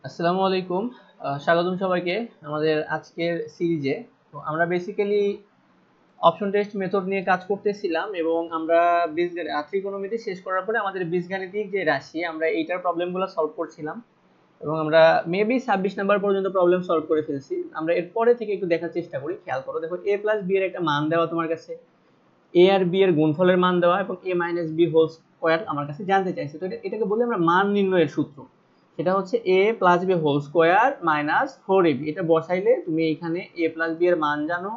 আসসালামু আলাইকুম। স্বাগতম সবাইকে আমাদের আজকের সিরিজে। তো আমরা বেসিক্যালি অপশন টেস্ট মেথড নিয়ে কাজ করতেছিলাম এবং আমরা ত্রিকোণমিতি শেষ করার পরে আমাদের বীজগাণিতিক যে রাশি আমরা এইটার প্রবলেমগুলো সলভ করছিলাম এবং আমরা মেবি 26 নাম্বার পর্যন্ত প্রবলেম সলভ করে ফেলছি। আমরা এরপরে থেকে একটু দেখার চেষ্টা করি। খেয়াল করো, দেখো a প্লাস বি এর একটা মান দেওয়া তোমার কাছে, a আর b এর গুণফলের মান দেওয়া এবং a minus b whole square আমার কাছে জানতে চাইছে। তো এটাকে বলি আমরা মান নির্ণয়ের সূত্র। সেটা হচ্ছে a plus b whole square minus 4ab। এটা বসাইলে তুমি এখানে a প্লাস b এর মান জানো,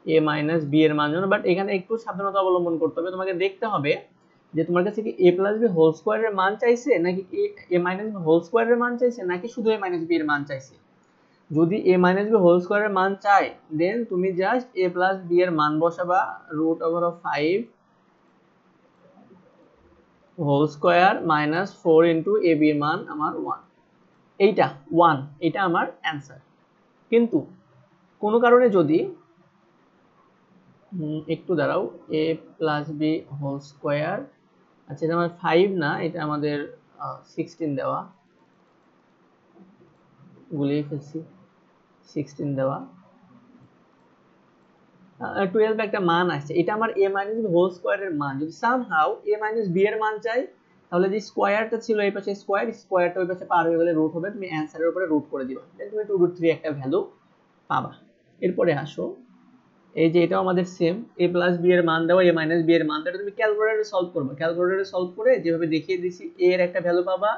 a মাইনাস b এর মান জানো, বাট এখানে একটু সাবধানতা অবলম্বন করতে হবে। তোমাকে দেখতে হবে যে তোমার কাছে কি a প্লাস b হোল স্কয়ারের মান চাইছে নাকি a মাইনাস b হোল স্কয়ারের মান চাইছে নাকি শুধু a মাইনাস b এর মান চাইছে। যদি a মাইনাস b হোল স্কয়ারের মান চাই দেন তুমি জাস্ট a প্লাস b এর মান বসাবা, root over of 5 whole square minus 4 into a b এর মান আমার 1। এইটা 1, এটা আমার অ্যান্সার। কিন্তু কোনো কারণে যদি একটু দাঁড়াও, a plus b whole square, আচ্ছা এটা আমার 5 না, এটা আমাদের 16 দেওয়া, গুলিয়ে ফেলছি, 16 দেওয়া, 12 একটা মান আসছে, এটা আমার a মাইনাস b হোল স্কয়ারের মান। যদি সামহাউ a মাইনাস b এর মান চাই তাহলে যে স্কয়ারটা ছিল এই পাশে স্কয়ারটা ওই পাশে পার হয়ে গেলে রুট হবে, তুমি অ্যানসারের উপরে রুট করে দিবা, দেন তুমি 2√3 একটা ভ্যালু পাবা। এরপরে আসো, এই যে এটাও আমাদের সেম, a প্লাস b এর মান দেওয়া, a মাইনাস b এর মান দেওয়া, তুমি ক্যালকুলেটরে সলভ করবে। ক্যালকুলেটরে সলভ করে যেভাবে দেখিয়ে দিছি, a এর একটা ভ্যালু পাবা,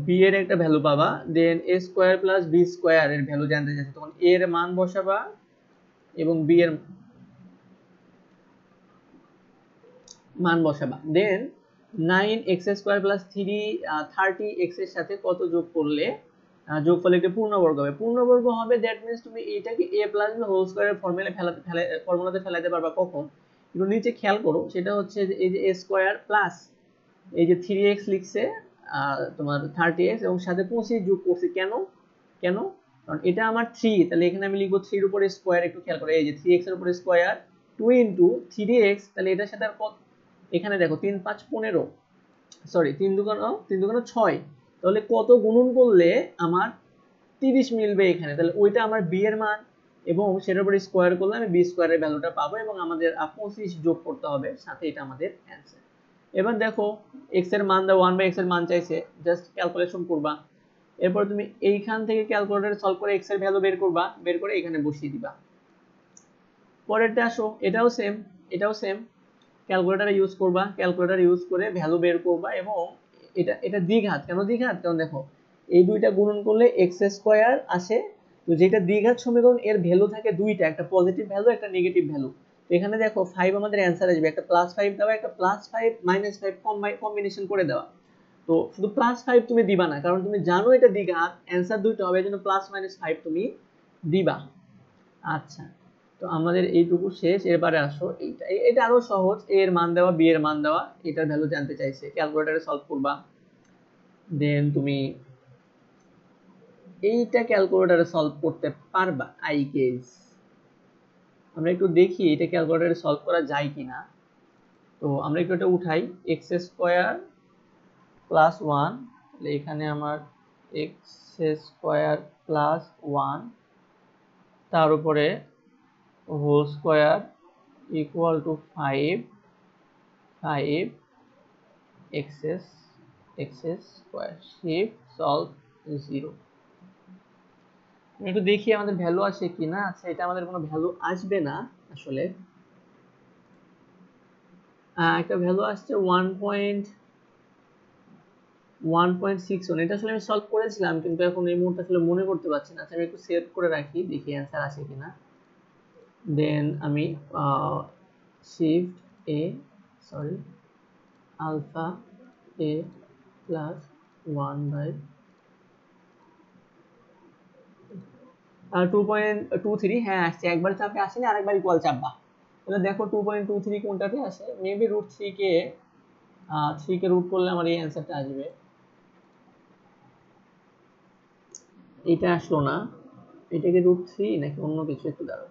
b এর একটা ভ্যালু পাবা, দেন a square plus b square এর ভ্যালু জানতে চাইছে, তখন a এর মান বসাবা এবং b এর মান বসাবা, দেন 9x স্কয়ার প্লাস 30x এর সাথে কত যোগ করলে যোগফলে একটা পূর্ণবর্গ হবে। পূর্ণবর্গ হবে দ্যাট মিন্স তুমি এটাকে a প্লাস b হোল স্কয়ারের ফর্মুলাতে ফেলাতে পারবা কখন, একটু নিচে খেয়াল করো। সেটা হচ্ছে যে এই যে a স্কয়ার প্লাস এই যে 3x লিখছে তোমার 30x এবং সাথে 25 যোগ করছে, কেন কেন কারণ এটা আমার 3, তাহলে এখানে আমি লিখবো 3 এর উপরে স্কয়ার। একটু খেয়াল করো, এই যে 3x এর উপরে স্কয়ার 2 ইনটু 3x, তাহলে এটার সাথে আর কত, এখানে দেখো 3 5 15, সরি 3 দুগুণ 6, তাহলে কত গুণন করলে আমার 30 মিলবে এখানে, তাহলে ওইটা আমার b এর মান এবং সেটার উপরে স্কয়ার করলে আমি b স্কয়ারের ভ্যালুটা পাবো এবং আমাদের 25 যোগ করতে হবে সাথে, এটা আমাদের অ্যানসার। এবার দেখো x এর মান দাও, 1/x এর মান চাইছে, জাস্ট ক্যালকুলেশন করবা। এরপর তুমি এইখান থেকে ক্যালকুলেটরে সলভ করে x এর ভ্যালু বের করবা, বের করে এখানে বসিয়ে দিবা। পরেরটা আসো, এটাও সেম, এটাও সেম, ক্যালকুলেটর ইউজ করবা, ক্যালকুলেটর ইউজ করে ভ্যালু বের করবা এবং এটা দ্বিঘাত। কেন দ্বিঘাত, কারণ দেখো এই দুইটা গুণন করলে এক্স স্কয়ার আসে, তো যেটা দ্বিঘাত সমীকরণ এর ভ্যালু থাকে দুইটা, একটা পজিটিভ ভ্যালু একটা নেগেটিভ ভ্যালু। তো এখানে দেখো 5 আমাদের অ্যানসার আসবে, একটা +5 দেওয়া, একটা +5 -5 কম্বিনেশন করে দেওয়া। তো শুধু +5 তুমি দিবা না, কারণ তুমি জানো এটা দ্বিঘাত, অ্যানসার দুইটা হবে, এজন্য +-5 তুমি দিবা। আচ্ছা, তো আমাদের এইটুকু শেষ। এরপরে আসো এটা আরো সহজ, a এর মান দেওয়া, b এর মান দেওয়া, এটার ভ্যালু জানতে চাইছে, ক্যালকুলেটরে সলভ করবা, দেন তুমি এইটা ক্যালকুলেটরে সলভ করতে পারবা আই গেস। আমরা একটু দেখি এটা ক্যালকুলেটরে সলভ করা যায় কিনা। তো আমরা একটু এটা উঠাই, এক্স স্কয়ার প্লাস 1, তাহলে এখানে আমার এক্স স্কয়ার প্লাস 1 তার উপরে whole square equal to 5 x square, shift solve 0। একটু দেখি আমাদের ভ্যালু আসে কিনা। আচ্ছা, এটা আমাদের কোনো ভ্যালু আসবে না আসলে, একটা ভ্যালু আসছে 1.61। এটা আসলে আমি সলভ করেছিলাম কিন্তু এখন এই মুহূর্তে আসলে মনে করতে পারছি না। আচ্ছা, আমি একটু সেভ করে রাখি, দেখি অ্যান্সার আসে কিনা। দেন আমি শিফট এ, সরি, আলফা এ প্লাস 2.23, হ্যাঁ আসছে, একবার চাপে আসেনি, আরেকবার ইকুয়াল চাপবা, তাহলে দেখো 2.23 কোনটাতে আসে, মেবি √3 কে 3 কে রুট করলে আমার এই অ্যান্সারটা আসবে। এটা আসলো না, এটা কি √3 নাকি অন্য কিছু, একটু দাঁড়াও,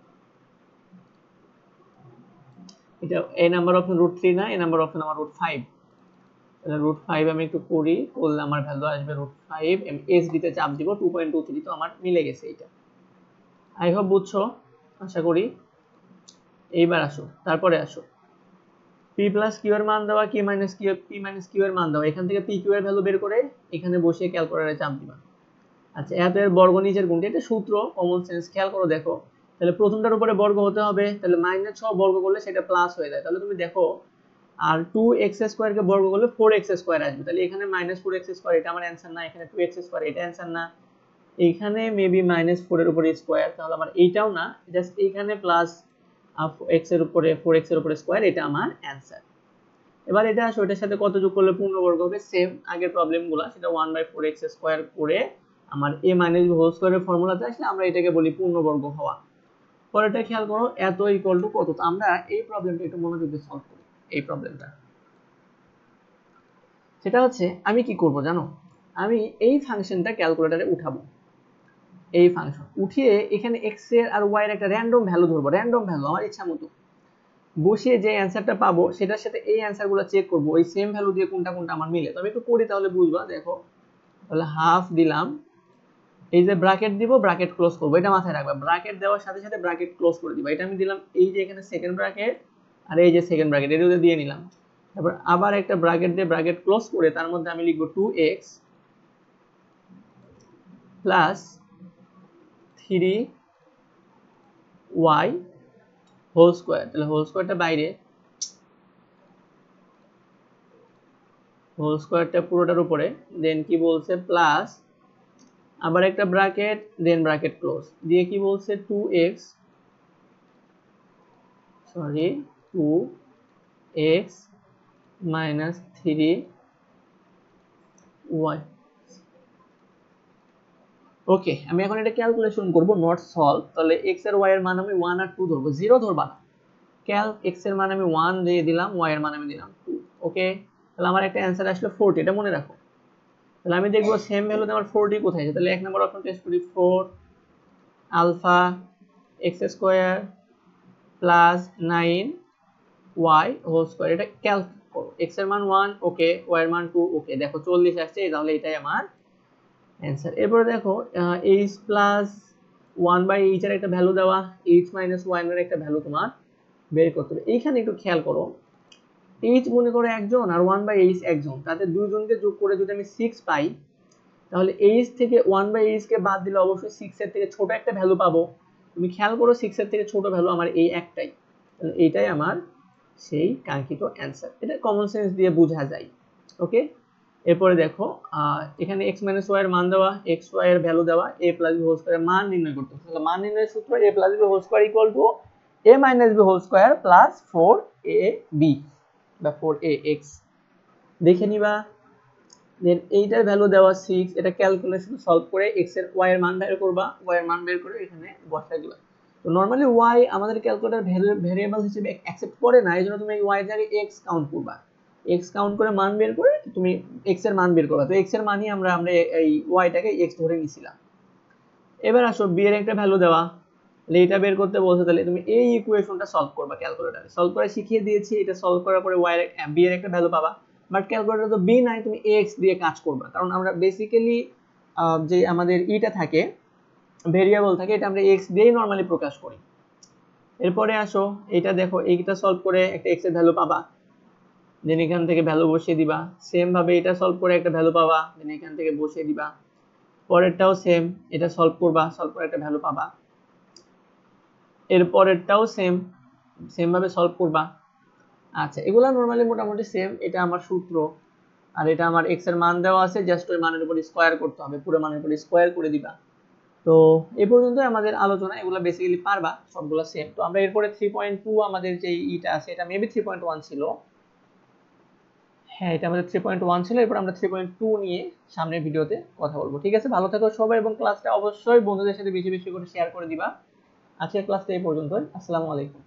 এটা এই নাম্বার অপশন √3 না, এই নাম্বার অপশন আমার √5, তাহলে √5 আমি একটু করি, করলে আমার ভ্যালু আসবে √5, আমি এসডি তে চাপ দিব 2.23, তো আমার মিলে গেছে এটা। আই হোপ বুঝছো, আশা করি। এইবার আসো, তারপরে আসো পি প্লাস কিউ এর মান দেওয়া, k minus q, p minus q এর মান দেওয়া, এখান থেকে পি কিউ এর ভ্যালু বের করে এখানে বসিয়ে ক্যালকুলেটরে চাপ দিবা। আচ্ছা, এত এর বর্গ নিচের গুণটি, এটা সূত্র, কমন সেন্স, খেয়াল করো দেখো। তাহলে প্রথমটার উপরে বর্গ হতে হবে, তাহলে মাইনাস 6 বর্গ করলে সেটা প্লাস হয়ে যায়। তাহলে তুমি দেখো আর 2x² কে বর্গ করলে 4x² আসবে, তাহলে এখানে -4x², এটা আমার অ্যানসার না, এখানে 2x², এটা অ্যানসার না, এইখানে মেবি -4 এর উপরে স্কয়ার, তাহলে আমার এইটাও না, জাস্ট এইখানে প্লাস x এর উপরে 4x এর উপরে স্কয়ার, এটা আমার অ্যানসার। এবার এটা আসো, এটার সাথে কত যোগ করলে পূর্ণবর্গ হবে, সেম আগের প্রবলেমগুলো, সেটা 1/4x² করে আমার a - b হোল স্কয়ারের ফর্মুলাতে আসলে আমরা এটাকে বলি পূর্ণবর্গ হওয়া। পরেরটা খেয়াল করো, এত ইকুয়াল টু কত। তো আমরা এই প্রবলেমটা একটু মনোযোগ দিয়ে সলভ করি। এই প্রবলেমটা সেটা হচ্ছে, আমি কি করব জানো, আমি এই ফাংশনটা ক্যালকুলেটরে উঠাবো, এই ফাংশন উঠিয়ে এখানে x এর আর y এর একটা র্যান্ডম ভ্যালু ধরবো, র্যান্ডম ভ্যালু আমার ইচ্ছা মতো বসিয়ে যে অ্যানসারটা পাবো সেটার সাথে এই অ্যানসারগুলো চেক করব, ওই সেম ভ্যালু দিয়ে কোনটা কোনটা আমার মিলে। তো আমি একটু করি, তাহলে বুঝবা। দেখো, তাহলে হাফ দিলাম, এই যে ব্র্যাকেট দিব, ব্র্যাকেট ক্লোজ করব, এটা মাথায় রাখবা, ব্র্যাকেট দেওয়ার সাথে সাথে ব্র্যাকেট ক্লোজ করে দিবা। এটা আমি দিলাম, এই যে এখানে সেকেন্ড ব্র্যাকেট আর এই যে সেকেন্ড ব্র্যাকেট, এটা দিয়ে নিলাম। তারপর আবার একটা ব্র্যাকেট দিয়ে ব্র্যাকেট ক্লোজ করে তার মধ্যে আমি লিখব 2x plus 3y whole square. তাহলে হোল স্কয়ারটা বাইরে, হোল স্কয়ারটা পুরোটার উপরে, দেন কি বলছে প্লাস আবার একটা ব্র্যাকেট, দেন ব্র্যাকেট ক্লোজ দিয়ে কি বলছে 2x minus 3y। ওকে, আমি এখন এটা ক্যালকুলেশন করব, নট সলভ। তাহলে x এর y এর মান আমি 1 আর 2 ধরবো, 0 ধরবা না। ক্যাল x এর মান আমি 1 দিয়ে দিলাম, y এর মান আমি দিলাম 2। ওকে, তাহলে আমার একটা অ্যানসার আসলো 40, এটা মনে রাখো। তাহলে আমি দেখবো সেম ভ্যালুতে আমার 40 কোথায় আছে। তাহলে এক নম্বর অপশন টেস্ট করি, 4 alpha x² plus 9y whole square, এটা ক্যালকুলেট করো। x এর মান 1, ওকে, y এর মান 2, ওকে, দেখো 40 আসছে, তাহলে এটাই আমার অ্যানসার। এরপরে দেখো h প্লাস 1/h এর একটা ভ্যালু দেওয়া, h মাইনাস 1 এর একটা ভ্যালু তোমার বের করতে হবে। এইখানে একটু খেয়াল করো, h মনে করো একজন আর 1/h একজন, তাদের দুইজনকে যোগ করে যদি আমি 6 পাই, তাহলে h থেকে 1/h কে বাদ দিলে অবশ্যই 6 এর থেকে ছোট একটা ভ্যালু পাবো। তুমি খেয়াল করো 6 এর থেকে ছোট ভ্যালু আমার এই একটাই, তাহলে এইটাই আমার সেই কাঙ্ক্ষিত অ্যানসার। এটা কমন সেন্স দিয়ে বোঝা যায়। ওকে, এরপরে দেখো এখানে x - y এর মান দেওয়া, x y এর ভ্যালু দেওয়া, a + b হোল স্কয়ার এর মান নির্ণয় করতে হবে। তাহলে মান নির্ণয়ের সূত্র a + b whole square = a - b whole square plus 4ab বা 4ax দেখে নিবা। দেন এইটার ভ্যালু দেওয়া 6, এটা ক্যালকুলেশন সলভ করে x এর y এর মান বের করবা, y এর মান বের করে এখানে বসাই দিবা। তো নরমালি y আমাদের ক্যালকুলেটর ভেরিয়েবল হিসেবে অ্যাকসেপ্ট করে না, এইজন্য তুমি y এর জায়গায় x কাউন্ট করবা, x কাউন্ট করে মান বের করে তুমি x এর মান বের করবা। তো x এর মানই আমরা এই y টাকে x ধরে নিছিলাম। এবার আসো b এর একটা ভ্যালু দেওয়া, তাহলে এটা বের করতে বলছে, তাহলে তুমি এই ইকুয়েশনটা সলভ করবা ক্যালকুলেটরে। সলভ করে শিখিয়ে দিয়েছি, এটা সলভ করার পরে y এর b এর একটা ভ্যালু পাবা। বাট ক্যালকুলেটরে তো b নাই, তুমি x দিয়ে কাজ করবা, কারণ আমরা বেসিক্যালি যে আমাদের ইটা থাকে, ভেরিয়েবল থাকে, এটা আমরা x দিয়েই নরমালি প্রকাশ করি। এরপরে আসো এটা দেখো, এইটা সলভ করে একটা x এর ভ্যালু পাবা, দেন এখান থেকে ভ্যালু বসিয়ে দিবা। সেম ভাবে এটা সলভ করে একটা ভ্যালু পাবা, দেন এখান থেকে বসিয়ে দিবা। পরেরটাও সেম, এটা সলভ করবা, সলভ করে একটা ভ্যালু পাবা। এরপরেরটাও সেম, সেম ভাবে সলভ করবা। আচ্ছা, এগুলা নরমালি মোটামুটি সেম। এটা আমার সূত্র, আর এটা আমার x এর মান দেওয়া আছে, জাস্ট ওই মানের উপর স্কয়ার করতে হবে, পুরো মানের উপর স্কয়ার করে দিবা। তো এই পর্যন্ত আমাদের আলোচনা, এগুলো বেসিক্যালি পারবা সবগুলো সেম। তো আমরা এরপরে 3.2 আমাদের যে ইটা আছে, এটা মেবি 3.1 ছিল, হ্যাঁ এটা আমাদের 3.1 ছিল। এরপর আমরা 3.2 নিয়ে সামনের ভিডিওতে কথা বলবো। ঠিক আছে, ভালো থাকো সবাই, এবং ক্লাসটা অবশ্যই বন্ধুদের সাথে বেশি বেশি করে শেয়ার করে দিবা। আজকের ক্লাসটা এই পর্যন্তই। আসসালামু আলাইকুম।